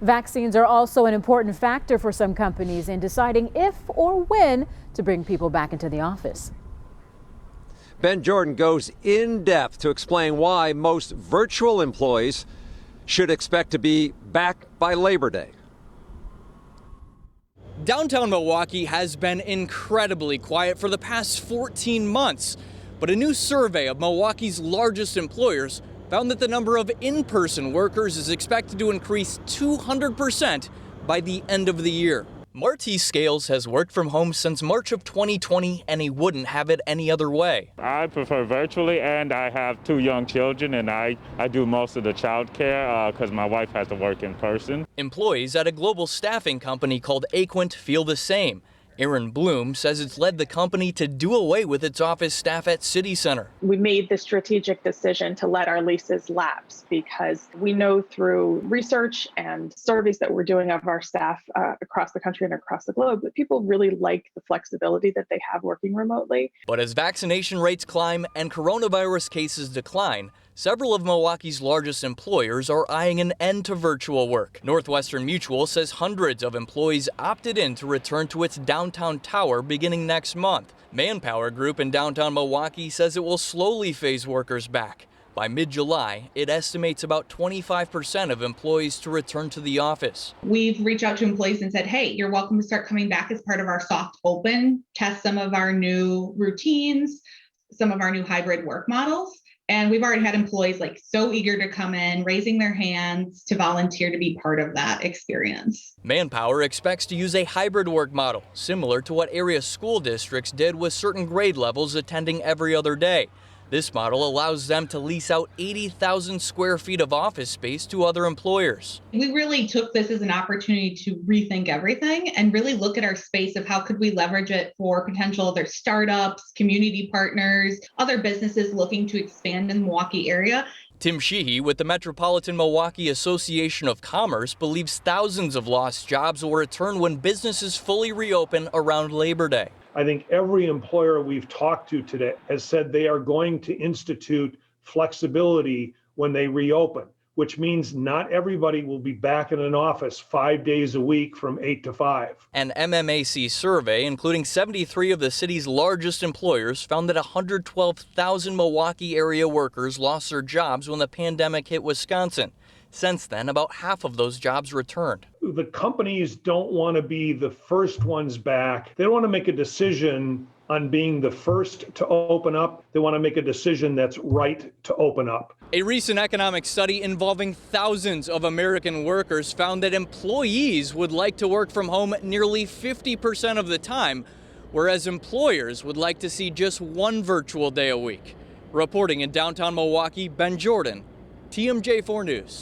Vaccines are also an important factor for some companies in deciding if or when to bring people back into the office. Ben Jordan goes in depth to explain why most virtual employees should expect to be back by Labor Day. Downtown Milwaukee has been incredibly quiet for the past 14 months, but a new survey of Milwaukee's largest employers found that the number of in-person workers is expected to increase 200% by the end of the year. Marty Scales has worked from home since March of 2020, and he wouldn't have it any other way. I prefer virtually, and I have 2 young children, and I do most of the child care because my wife has to work in person. Employees at a global staffing company called Aquint feel the same. Aaron Bloom says it's led the company to do away with its office staff at City Center. We made the strategic decision to let our leases lapse because we know through research and surveys that we're doing of our staff across the country and across the globe that people really like the flexibility that they have working remotely. But as vaccination rates climb and coronavirus cases decline, several of Milwaukee's largest employers are eyeing an end to virtual work. Northwestern Mutual says hundreds of employees opted in to return to its downtown tower beginning next month. Manpower Group in downtown Milwaukee says it will slowly phase workers back. By mid-July, it estimates about 25% of employees to return to the office. We've reached out to employees and said, hey, you're welcome to start coming back as part of our soft open, test some of our new routines, some of our new hybrid work models. And we've already had employees so eager to come in, raising their hands to volunteer to be part of that experience. Manpower expects to use a hybrid work model, similar to what area school districts did with certain grade levels attending every other day. This model allows them to lease out 80,000 square feet of office space to other employers. We really took this as an opportunity to rethink everything and really look at our space of how could we leverage it for potential other startups, community partners, other businesses looking to expand in the Milwaukee area. Tim Sheehy with the Metropolitan Milwaukee Association of Commerce believes thousands of lost jobs will return when businesses fully reopen around Labor Day. I think every employer we've talked to today has said they are going to institute flexibility when they reopen, which means not everybody will be back in an office 5 days a week from 8 to 5. An MMAC survey, including 73 of the city's largest employers, found that 112,000 Milwaukee-area workers lost their jobs when the pandemic hit Wisconsin. Since then, about half of those jobs returned. The companies don't want to be the first ones back. They don't want to make a decision on being the first to open up. They want to make a decision that's right to open up. A recent economic study involving thousands of American workers found that employees would like to work from home nearly 50% of the time, whereas employers would like to see just one virtual day a week. Reporting in downtown Milwaukee, Ben Jordan, TMJ4 News.